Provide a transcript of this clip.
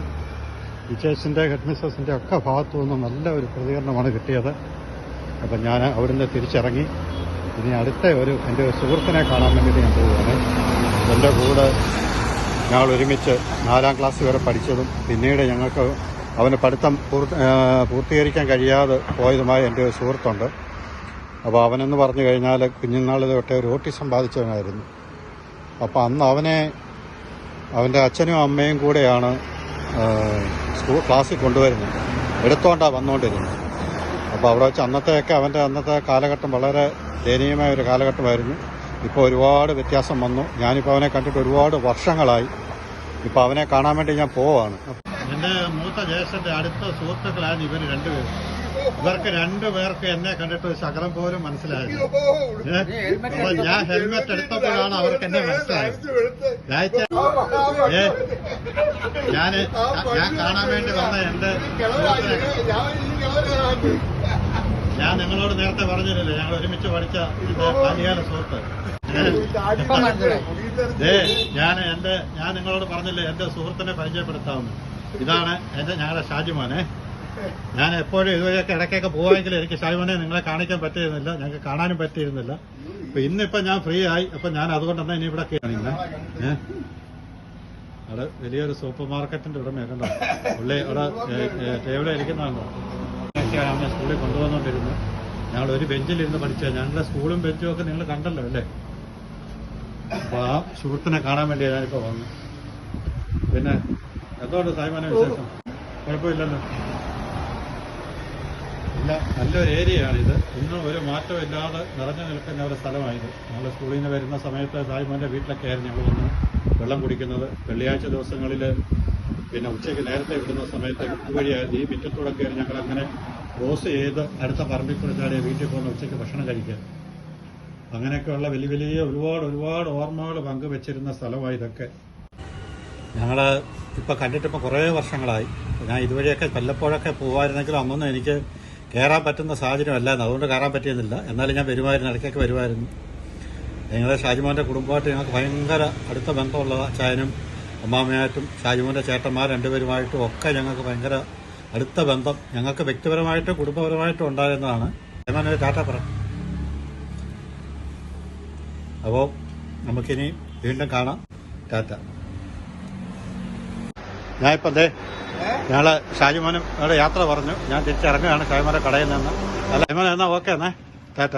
നിന്നും ടീച്ചേഴ്സിൻ്റെ ഹെഡ് മിസ്സസിൻ്റെ ഒക്കെ ഭാഗത്തു നിന്നും നല്ല ഒരു പ്രതികരണമാണ് കിട്ടിയത്. അപ്പം ഞാൻ അവിടുന്ന് തിരിച്ചിറങ്ങി ഇനി അടുത്ത എൻ്റെ സുഹൃത്തിനെ കാണാൻ വേണ്ടിയിട്ട് ഞാൻ പോവുകയാണ്. എൻ്റെ കൂടെ ഞങ്ങൾ ഒരുമിച്ച് 4ാം ക്ലാസ് വരെ പഠിച്ചതും പിന്നീട് ഞങ്ങൾക്ക് അവന് പഠിത്തം പൂർത്തീകരിക്കാൻ കഴിയാതെ പോയതുമായ എൻ്റെ ഒരു സുഹൃത്തുണ്ട്. അപ്പോൾ അവനെന്ന് പറഞ്ഞു കഴിഞ്ഞാൽ കുഞ്ഞുനാൾ തൊട്ടേ ഒരു ഓട്ടിസം ബാധിച്ചവനായിരുന്നു. അപ്പോൾ അന്ന് അവൻ്റെ അച്ഛനും അമ്മയും കൂടെയാണ് ക്ലാസ്സിൽ കൊണ്ടുവരുന്നത്, എടുത്തോണ്ടാണ് വന്നുകൊണ്ടിരുന്നത്. അപ്പോൾ അവിടെ വെച്ച് അന്നത്തെ കാലഘട്ടം വളരെ ദയനീയമായ ഒരു കാലഘട്ടമായിരുന്നു. ഇപ്പോൾ ഒരുപാട് വ്യത്യാസം വന്നു. ഞാനിപ്പോൾ അവനെ കണ്ടിട്ട് ഒരുപാട് വർഷങ്ങളായി. ഇപ്പോൾ അവനെ കാണാൻ വേണ്ടി ഞാൻ പോവാണ്. എൻ്റെ മൂത്ത ജ്യേഷ്ഠൻ്റെ അടുത്ത സുഹൃത്തുക്കളാണ് ഇവർ രണ്ടുപേരും. ഇവർക്ക് രണ്ടുപേർക്ക് എന്നെ കണ്ടിട്ട് ഒരു ശകലം പോലും മനസ്സിലായില്ല. അപ്പൊ ഞാൻ ഹെൽമെറ്റ് എടുത്തപ്പോഴാണ് അവർക്ക് എന്നെ മനസ്സിലായത്. ഞാൻ കാണാൻ വേണ്ടി വന്ന എന്റെ ഞാൻ നിങ്ങളോട് നേരത്തെ പറഞ്ഞില്ലല്ലോ, ഞങ്ങൾ ഒരുമിച്ച് പഠിച്ച എന്റെ ബാല്യകാല സുഹൃത്ത്. ഞാൻ നിങ്ങളോട് പറഞ്ഞില്ലേ എന്റെ സുഹൃത്തിനെ പരിചയപ്പെടുത്താമെന്ന്. ഇതാണ് ഞങ്ങളുടെ ഷാജിമോനെ. ഞാൻ എപ്പോഴും ഇതുവരെയൊക്കെ ഇടയ്ക്കൊക്കെ പോവാമെങ്കിലും എനിക്ക് ഷാജിമോനെ നിങ്ങളെ കാണിക്കാൻ പറ്റിയിരുന്നില്ല, ഞങ്ങൾക്ക് കാണാനും പറ്റിയിരുന്നില്ല. അപ്പൊ ഇന്നിപ്പോ ഞാൻ ഫ്രീ ആയി. അപ്പൊ ഞാൻ അതുകൊണ്ടെന്നാ ഇനി ഇവിടെ കാണിക്കുന്നത്. അവിടെ വലിയൊരു സൂപ്പർ മാർക്കറ്റിന്റെ ഉടമയൊക്കെ ഉണ്ടോ, പുള്ളി അവിടെ ടേബിളിൽ ഇരിക്കുന്നതാണോ. അവനെ സ്കൂളിൽ കൊണ്ടുവന്നുകൊണ്ടിരുന്നു. ഞങ്ങൾ ഒരു ബെഞ്ചിലിരുന്ന് പഠിച്ചത്. ഞങ്ങളുടെ സ്കൂളും ബെഞ്ചും ഒക്കെ നിങ്ങൾ കണ്ടല്ലോ അല്ലേ. അപ്പൊ ആ സുഹൃത്തിനെ കാണാൻ വേണ്ടിയാണ് ഞാനിപ്പോ വന്നു. പിന്നെ എന്തുകൊണ്ട് സായിമാനെ വിശേഷം? കുഴപ്പമില്ലല്ലോ. ഇല്ല, നല്ലൊരു ഏരിയയാണിത്. ഇന്നും ഒരു മാറ്റമില്ലാതെ നിറഞ്ഞു നിൽക്കുന്ന ഒരു സ്ഥലമായത്. ഞങ്ങൾ സ്കൂളിൽ നിന്ന് വരുന്ന സമയത്ത് സായിമാന്റെ വീട്ടിലൊക്കെ ആയിരുന്നു ഞങ്ങൾ വന്ന് വെള്ളം കുടിക്കുന്നത്. വെള്ളിയാഴ്ച ദിവസങ്ങളിൽ പിന്നെ ഉച്ചയ്ക്ക് നേരത്തെ വിടുന്ന സമയത്ത് ഇതുവഴിയായിരുന്നു. ഈ മുറ്റത്തൂടെ കയറി ഞങ്ങൾ അങ്ങനെ ക്രോസ് ചെയ്ത് അടുത്ത പറമ്പിൽ കൂടെ ചാടിയ വീട്ടിൽ പോകുന്ന ഉച്ചയ്ക്ക് ഭക്ഷണം കഴിക്കാൻ. അങ്ങനെയൊക്കെയുള്ള വലിയ ഒരുപാട് ഓർമ്മകൾ പങ്കുവെച്ചിരുന്ന സ്ഥലമായി ഇതൊക്കെ. ഞങ്ങൾ ഇപ്പം കണ്ടിട്ടിപ്പോൾ കുറേ വർഷങ്ങളായി. ഞാൻ ഇതുവഴിയൊക്കെ വല്ലപ്പോഴൊക്കെ പോകുമായിരുന്നെങ്കിലും അന്നൊന്നും എനിക്ക് കയറാൻ പറ്റുന്ന സാഹചര്യമല്ലായിരുന്നു. അതുകൊണ്ട് കയറാൻ പറ്റിയിരുന്നില്ല. എന്നാലും ഞാൻ വരുമായിരുന്നു, ഇടയ്ക്കൊക്കെ വരുമായിരുന്നു. ഞങ്ങളുടെ ഷാജിമോൻ്റെ കുടുംബമായിട്ട് ഞങ്ങൾക്ക് ഭയങ്കര അടുത്ത ബന്ധമുള്ള അച്ചായനും അമ്മാമ്മയായിട്ടും ഷാജിമോൻ്റെ ചേട്ടന്മാർ രണ്ടുപേരുമായിട്ടും ഒക്കെ ഞങ്ങൾക്ക് ഭയങ്കര അടുത്ത ബന്ധം ഞങ്ങൾക്ക് വ്യക്തിപരമായിട്ടും കുടുംബപരമായിട്ടും ഉണ്ടായിരുന്നതാണ്. ഷാജിമോനൊരു ടാറ്റ പറ. അപ്പോൾ നമുക്കിനി വീണ്ടും കാണാം. ടാറ്റ. ഞാനിപ്പോൾ ഞങ്ങള് ഷാജിമോനും അവിടെ യാത്ര പറഞ്ഞു. ഞാൻ തിരിച്ചിറങ്ങുകയാണ് ഷാജിമോന്റെ കടയിൽ നിന്ന്. അല്ല ഷാജിമോൻ എന്നാ ഓക്കെ എന്നേ ടാറ്റ.